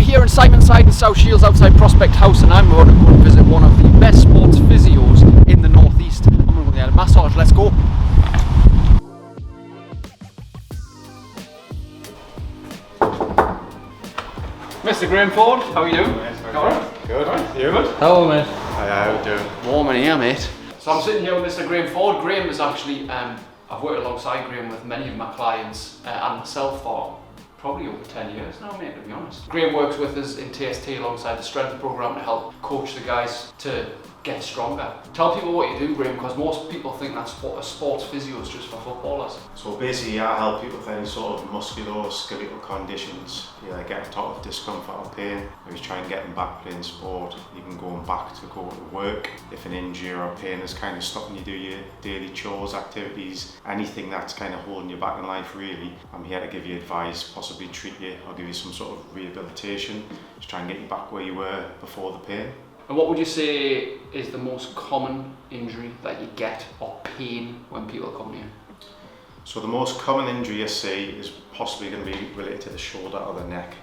here in Simonside in South Shields outside Prospect House, and I'm going to go and visit one of the best sports physios in the northeast. I'm going to go get a massage. Let's go. Mr. Graeme Ford, how are you doing? Alright. Good. You good? Hello, mate. Hi, how are you doing? Warm in here, mate. So I'm sitting here with Mr. Graeme Ford. Graeme is actually, I've worked alongside Graeme with many of my clients and myself for probably over 10 years now, mate, to be honest. Graeme works with us in TST alongside the strength program to help coach the guys to get stronger. Tell people what you do, Graeme, because most people think that a sports physio is just for footballers. So basically, I help people with any sort of musculoskeletal conditions. Yeah, get on top of discomfort or pain. Maybe try and get them back playing sport, even going back to go to work. If an injury or pain is kind of stopping you do your daily chores, activities, anything that's kind of holding you back in life, really, I'm here to give you advice, possibly treat you, or give you some sort of rehabilitation to try and get you back where you were before the pain. And what would you say is the most common injury that you get or pain when people come here? So the most common injury you see is possibly going to be related to the shoulder or the neck.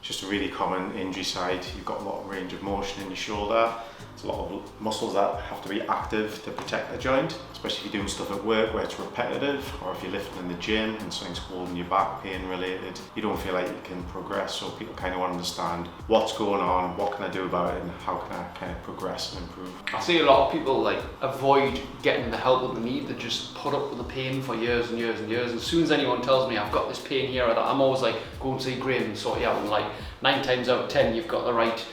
It's just a really common injury site. You've got a lot of range of motion in your shoulder. There's a lot of muscles that have to be active to protect the joint, especially if you're doing stuff at work where it's repetitive, or if you're lifting in the gym and something's holding you back, pain related. You don't feel like you can progress, so people kind of want to understand what's going on, what can I do about it, and how can I kind of progress and improve. I see a lot of people like avoid getting the help that they need. They just put up with the pain for years and years and years. As soon as anyone tells me I've got this pain here or that, I'm always like, go and see Graeme and sort it out. And like 9 times out of 10, you've got the right,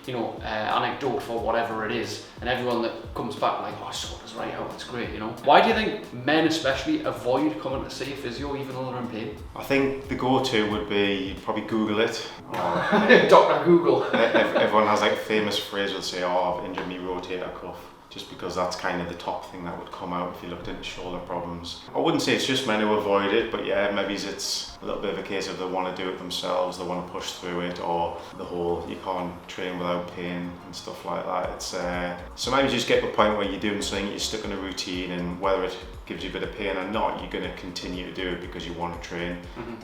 anecdote for whatever it is, and everyone that comes back like, oh, I sort this right out, it's great, Why do you think men especially avoid coming to see a physio even though they're in pain? I think the go-to would be probably Google it. Dr. Google. Everyone has like a famous phrase would say, oh, I've injured me rotator cuff. Just because that's kind of the top thing that would come out if you looked into shoulder problems. I wouldn't say it's just men who avoid it, but yeah, maybe it's a little bit of a case of they want to do it themselves, they want to push through it, or the whole you can't train without pain and stuff like that. It's so maybe just get to a point where you're doing something, you're stuck in a routine, and whether it gives you a bit of pain or not, you're going to continue to do it because you want to train.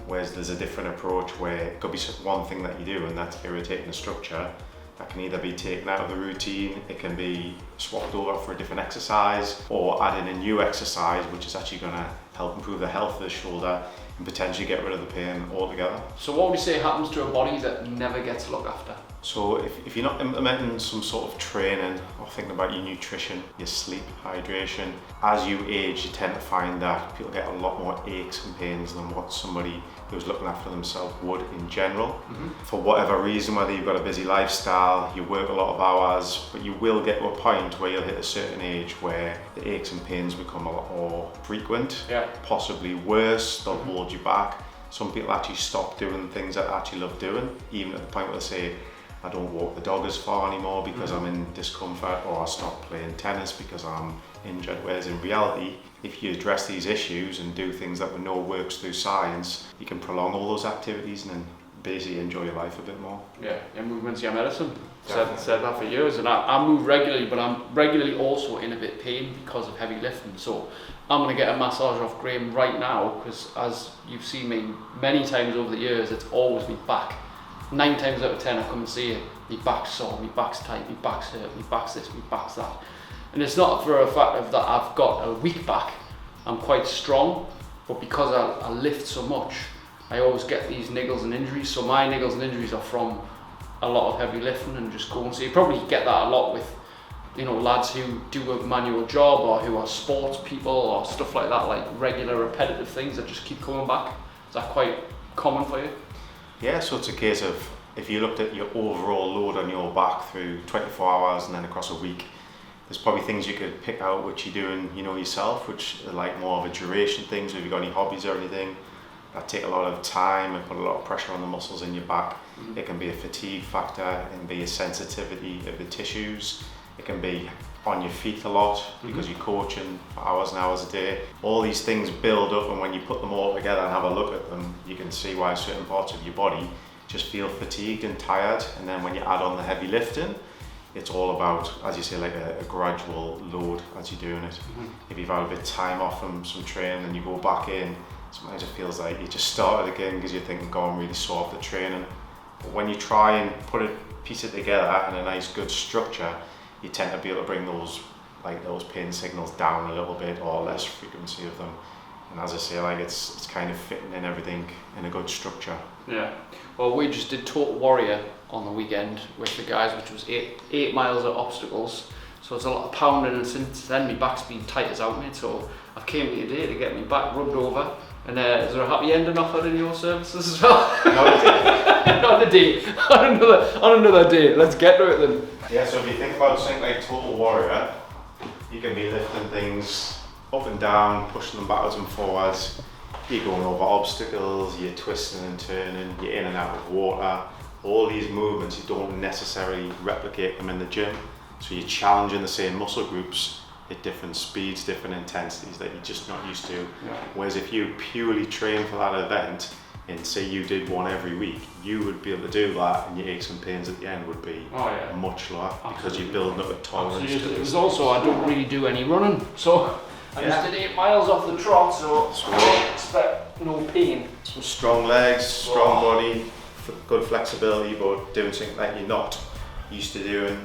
Whereas there's a different approach where it could be one thing that you do, and that's irritating the structure. That can either be taken out of the routine, it can be swapped over for a different exercise, or add in a new exercise which is actually going to help improve the health of the shoulder and potentially get rid of the pain altogether. So what would you say happens to a body that never gets looked after? So if you're not implementing some sort of training or thinking about your nutrition, your sleep, hydration, as you age you tend to find that people get a lot more aches and pains than what somebody who's looking after themselves would in general. For whatever reason, whether you've got a busy lifestyle, you work a lot of hours, but you will get to a point where you'll hit a certain age where the aches and pains become a lot more frequent, possibly worse, they'll hold you back. Some people actually stop doing things that they actually love doing, even at the point where they say, I don't walk the dog as far anymore because I'm in discomfort, or I stop playing tennis because I'm injured. Whereas in reality, if you address these issues and do things that we know works through science, you can prolong all those activities and then basically enjoy your life a bit more. Yeah, movement's your medicine. Said that for years, and I move regularly, but I'm regularly also in a bit of pain because of heavy lifting. So I'm going to get a massage off Graeme right now, because as you've seen me many times over the years, it's always me back. 9 times out of 10 I come and see it, my back's sore, my back's tight, my back's hurt, my back's this, my back's that. And it's not for a fact of that I've got a weak back, I'm quite strong, but because I lift so much, I always get these niggles and injuries. So my niggles and injuries are from a lot of heavy lifting and just going. So you probably get that a lot with lads who do a manual job, or who are sports people or stuff like that, like regular repetitive things that just keep coming back. Is that quite common for you? Yeah, so it's a case of, if you looked at your overall load on your back through 24 hours and then across a week, there's probably things you could pick out which you're doing yourself, which are like more of a duration thing. So if you've got any hobbies or anything that take a lot of time and put a lot of pressure on the muscles in your back, it can be a fatigue factor, it can be a sensitivity of the tissues, it can be on your feet a lot because you're coaching for hours and hours a day. All these things build up, and when you put them all together and have a look at them, you can see why certain parts of your body just feel fatigued and tired. And then when you add on the heavy lifting, it's all about, as you say, like a gradual load as you're doing it. If you've had a bit of time off from some training and you go back in, sometimes it feels like you just started again because you're thinking, God, I'm really sore after training. But when you try and piece it together in a nice good structure, you tend to be able to bring those pain signals down a little bit, or less frequency of them. And as I say, like it's kind of fitting in everything in a good structure. Yeah. Well, we just did Total Warrior on the weekend with the guys, which was 8 miles of obstacles. So it's a lot of pounding, and since then my back's been tight as out, mate. So I came here today to get my back rubbed over. And is there a happy ending offered in your services as well? Not a day. On another day. Let's get to it then. Yeah. So if you think about something like Total Warrior, you can be lifting things up and down, pushing them backwards and forwards. You're going over obstacles, you're twisting and turning, you're in and out of water. All these movements, you don't necessarily replicate them in the gym. So you're challenging the same muscle groups at different speeds, different intensities that you're just not used to. Yeah. Whereas if you purely train for that event, and say you did one every week, you would be able to do that, and your aches and pains at the end would be much lower. Absolutely. Because you're building up a tolerance. It was also, I don't really do any running, so I just did 8 miles off the trot, so I don't expect no pain. So strong legs, strong body, good flexibility, but doing something that you're not used to doing.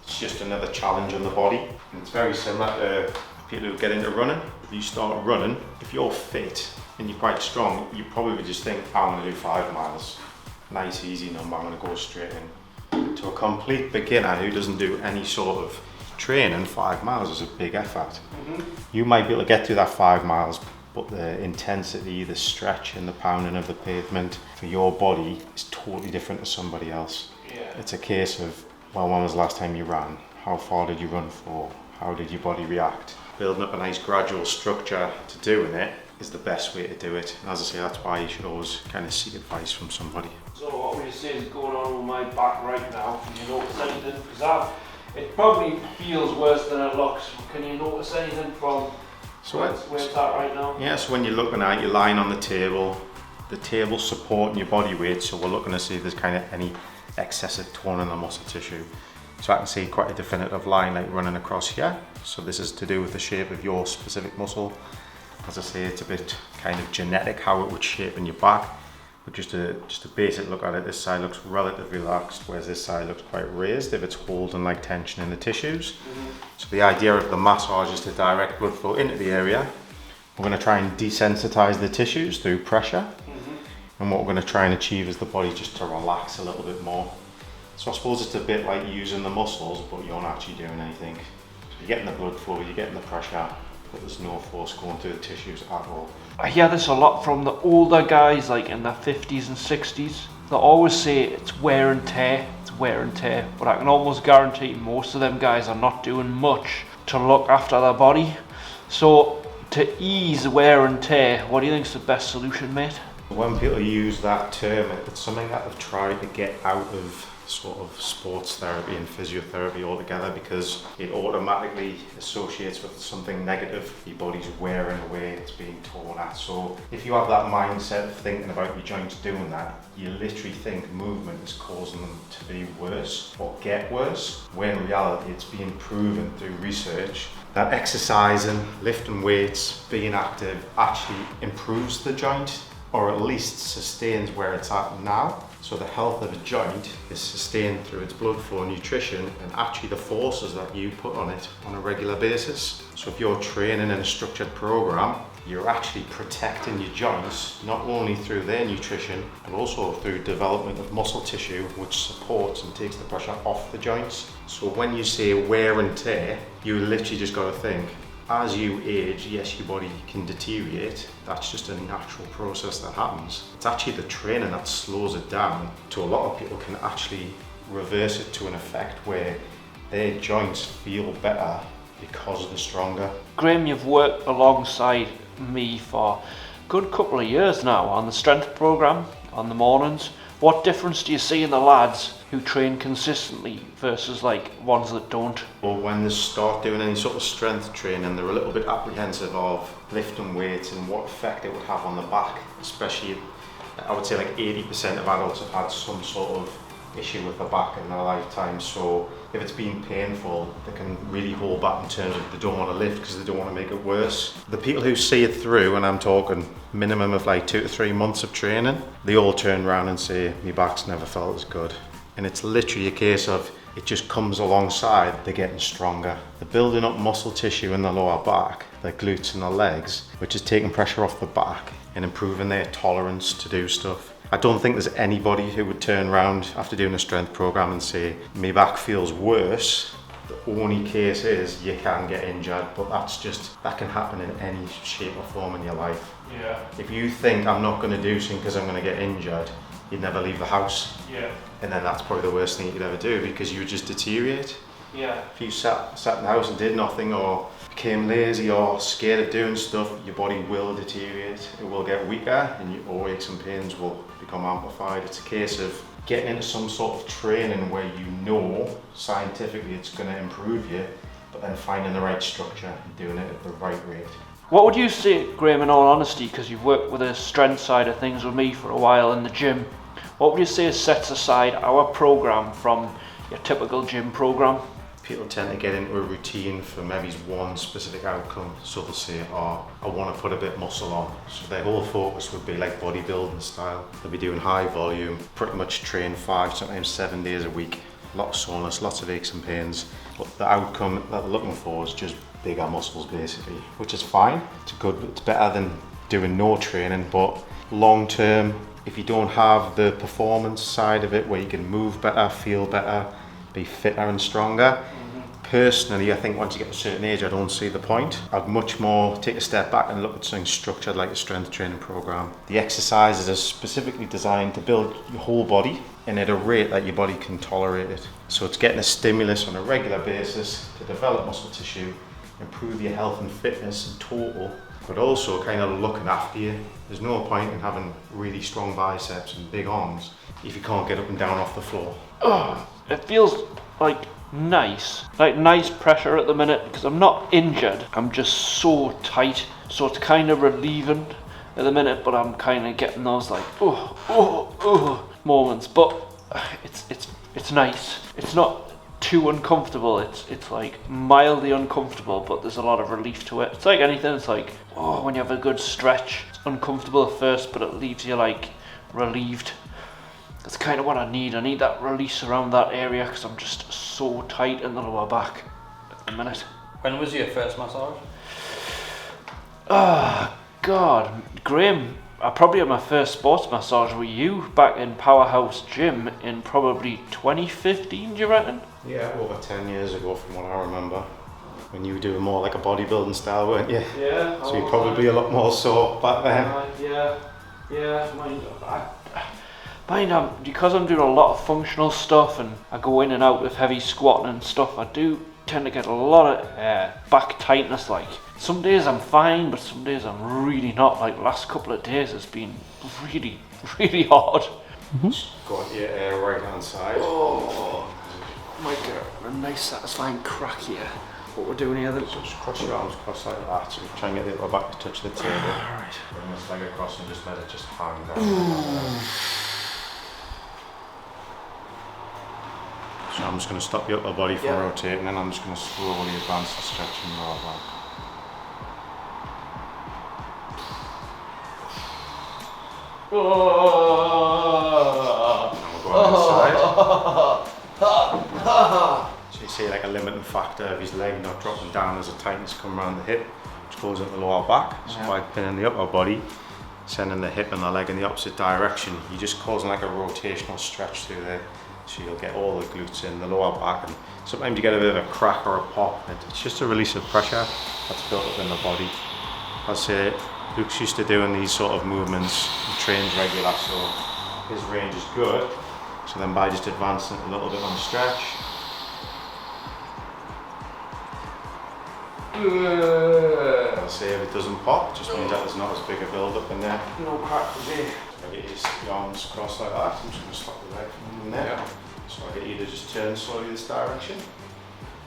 It's just another challenge on the body. And it's very similar to people who get into running. If you start running, if you're fit and you're quite strong, you probably just think, I'm going to do 5 miles. Nice, easy number, I'm going to go straight in. To a complete beginner who doesn't do any sort of training, 5 miles is a big effort. You might be able to get through that 5 miles, but the intensity, the stretch and the pounding of the pavement for your body is totally different to somebody else. Yeah. It's a case of, well, when was the last time you ran? How far did you run for? How did your body react? Building up a nice gradual structure to doing it is the best way to do it. And as I say, that's why you should always kind of seek advice from somebody. So what would you say is going on with my back right now? Can you notice anything? Because it probably feels worse than it looks. Can you notice anything from where it's at right now? Yeah, so when you're looking at it, you're lying on the table's supporting your body weight, so we're looking to see if there's kind of any excessive tone in the muscle tissue. So I can see quite a definitive line like running across here. So this is to do with the shape of your specific muscle. As I say, it's a bit kind of genetic how it would shape in your back. But just a basic look at it, this side looks relatively relaxed, whereas this side looks quite raised if it's holding like tension in the tissues. So the idea of the massage is to direct blood flow into the area. We're going to try and desensitize the tissues through pressure. And what we're going to try and achieve is the body just to relax a little bit more. So I suppose it's a bit like using the muscles, but you're not actually doing anything. So you're getting the blood flow, you're getting the pressure, but there's no force going through the tissues at all. I hear this a lot from the older guys, like in their 50s and 60s. They always say it's wear and tear, but I can almost guarantee most of them guys are not doing much to look after their body. So to ease wear and tear, what do you think is the best solution, mate? When people use that term, it's something that they've tried to get out of sort of sports therapy and physiotherapy altogether, because it automatically associates with something negative. Your body's wearing away, it's being torn at. So if you have that mindset of thinking about your joints doing that, you literally think movement is causing them to be worse or get worse, when in reality it's being proven through research that exercising, lifting weights, being active actually improves the joint, or at least sustains where it's at now. So the health of a joint is sustained through its blood flow and nutrition, and actually the forces that you put on it on a regular basis. So if you're training in a structured program, you're actually protecting your joints, not only through their nutrition, but also through development of muscle tissue, which supports and takes the pressure off the joints. So when you say wear and tear, you literally just got to think, as you age, yes, your body can deteriorate. That's just a natural process that happens. It's actually the training that slows it down. So a lot of people can actually reverse it to an effect where their joints feel better because they're stronger. Graeme, you've worked alongside me for a good couple of years now on the strength program on the mornings. What difference do you see in the lads who train consistently versus like ones that don't? Well, when they start doing any sort of strength training, they're a little bit apprehensive of lifting weights and what effect it would have on the back. Especially, I would say like 80% of adults have had some sort of issue with the back in their lifetime. So if it's been painful, they can really hold back in terms of they don't want to lift because they don't want to make it worse. The people who see it through, and I'm talking minimum of like 2 to 3 months of training, they all turn around and say, my back's never felt as good. And it's literally a case of it just comes alongside, they're getting stronger. They're building up muscle tissue in the lower back, their glutes and their legs, which is taking pressure off the back and improving their tolerance to do stuff. I don't think there's anybody who would turn around after doing a strength program and say, my back feels worse. The only case is you can get injured, but that can happen in any shape or form in your life. Yeah. If you think I'm not going to do something because I'm going to get injured, you'd never leave the house. Yeah. And then that's probably the worst thing you could ever do because you would just deteriorate. Yeah. If you sat in the house and did nothing or became lazy or scared of doing stuff, your body will deteriorate. It will get weaker and your aches and pains will become amplified. It's a case of getting into some sort of training where you know scientifically it's going to improve you, but then finding the right structure and doing it at the right rate. What would you say, Graeme, in all honesty, because you've worked with the strength side of things with me for a while in the gym, what would you say sets aside our program from your typical gym program? People tend to get into a routine for maybe one specific outcome. So they'll say, oh, I want to put a bit of muscle on. So their whole focus would be like bodybuilding style. They'll be doing high volume, pretty much train 5, sometimes 7 days a week. A lot of soreness, lots of aches and pains. But the outcome that they're looking for is just bigger muscles basically, which is fine. It's better than doing no training, but long term, if you don't have the performance side of it where you can move better, feel better, be fitter and stronger, personally, I think once you get to a certain age, I don't see the point. I'd much more take a step back and look at something structured like a strength training program. The exercises are specifically designed to build your whole body and at a rate that your body can tolerate it. So it's getting a stimulus on a regular basis to develop muscle tissue, improve your health and fitness in total, but also kind of looking after you. There's no point in having really strong biceps and big arms if you can't get up and down off the floor. It feels like nice pressure at the minute because I'm not injured. I'm just so tight, so it's kind of relieving at the minute, but I'm kind of getting those like moments. But it's nice. It's not too uncomfortable. It's like mildly uncomfortable, but there's a lot of relief to it. It's like anything. It's like when you have a good stretch, it's uncomfortable at first, but it leaves you like relieved. That's kind of what I need. I need that release around that area because I'm just so tight in the lower back at the minute. When was your first massage? God, Graeme, I probably had my first sports massage with you back in Powerhouse Gym in probably 2015, do you reckon? Yeah, over 10 years ago from what I remember. When you were doing more like a bodybuilding style, weren't you? Yeah. So you're probably a lot more sore back then. Yeah. Mind because I'm doing a lot of functional stuff and I go in and out with heavy squatting and stuff, I do tend to get a lot of back tightness. Like some days I'm fine, but some days I'm really not. Like last couple of days it's been really, really hard. Go on to your right hand side. Oh, my God, a nice satisfying crack here. What we're doing here then. So just cross your arms across like that. So try and get the back to touch the table. Alright. Bring this leg across and just let it just hang down. So I'm just going to stop your upper body from rotating and I'm just going to slowly advance the stretching right back. Now we'll go on this side. So you see like a limiting factor of his leg not dropping down as a tightness come around the hip, which goes into the lower back. So by pinning the upper body, sending the hip and the leg in the opposite direction, you're just causing like a rotational stretch through there. So you'll get all the glutes in the lower back, and sometimes you get a bit of a crack or a pop. It's just a release of pressure that's built up in the body. I'll say Luke's used to doing these sort of movements, he trains regular, so his range is good. So then by just advancing it a little bit on the stretch, I'll say if it doesn't pop, just means that there's not as big a build up in there. No crack today. I get your arms crossed like that. I'm just going to stop the leg from moving there. So I get you to just turn slowly this direction.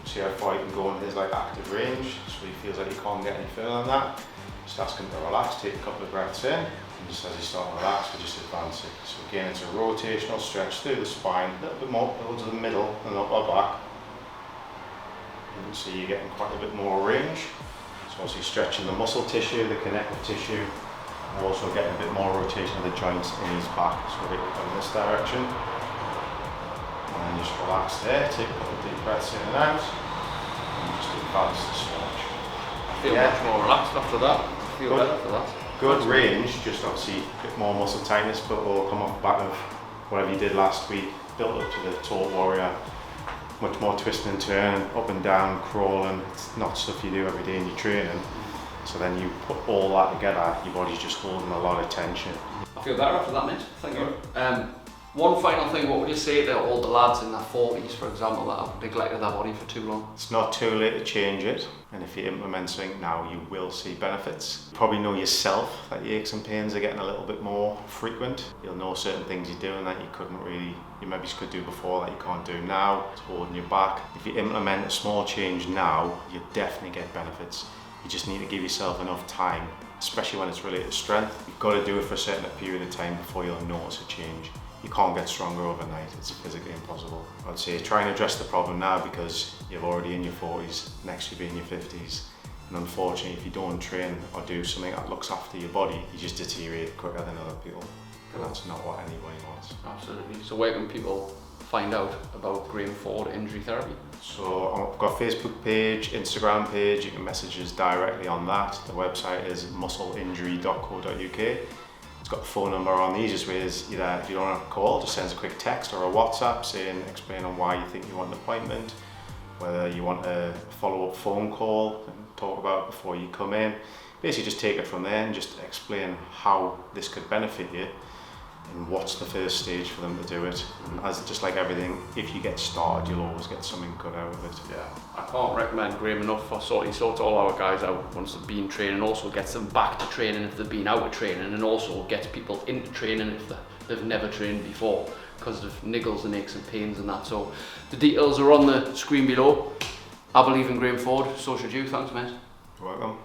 See how far you can go in his like active range. So he feels like he can't get any further than that. Just ask him to relax, take a couple of breaths in. And just as you start to relax, we just advance it. So again, it's a rotational stretch through the spine, a little bit more towards the middle and upper back. You can see you're getting quite a bit more range. So as you're stretching the muscle tissue, the connective tissue, and also getting a bit more rotation of the joints in his back. So we're going in this direction. And then just relax there, take a couple of deep breaths in and out, and just advance the stretch. I feel much more relaxed after that. I feel better after that. Good range, just obviously a bit more muscle tightness, but will come off the back of whatever you did last week, built up to the tall warrior. Much more twisting and turning, up and down, crawling. It's not stuff you do every day in your training. So then you put all that together, your body's just holding a lot of tension. I feel better after that, mate. Thank you. One final thing, what would you say to all the lads in their 40s, for example, that have neglected their body for too long? It's not too late to change it, and if you implement something now, you will see benefits. You probably know yourself that your aches and pains are getting a little bit more frequent. You'll know certain things you're doing that you maybe could do before that you can't do now. It's holding you back. If you implement a small change now, you'll definitely get benefits. You just need to give yourself enough time, especially when it's related to strength. You've got to do it for a certain period of time before you'll notice a change. You can't get stronger overnight, it's physically impossible. I'd say try and address the problem now because you're already in your 40s, next you'll be in your 50s. And unfortunately, if you don't train or do something that looks after your body, you just deteriorate quicker than other people. And that's not what anybody wants. Absolutely. So where can people find out about Graeme Ford Injury Therapy? So I've got a Facebook page, Instagram page, you can message us directly on that. The website is muscleinjury.co.uk. It's got the phone number on. The easiest way is either if you don't want to call, just send us a quick text or a WhatsApp explaining why you think you want an appointment, whether you want a follow-up phone call and talk about it before you come in. Basically just take it from there and just explain how this could benefit you and what's the first stage for them to do it. And as just like everything, if you get started, you'll always get something good out of it. Yeah, I can't recommend Graeme enough for he sorts all our guys out once they've been training, also gets them back to training if they've been out of training, and also gets people into training if they've never trained before because of niggles and aches and pains and that. So the details are on the screen below. I believe in Graeme Ford, so should you. Thanks, mate. You're welcome.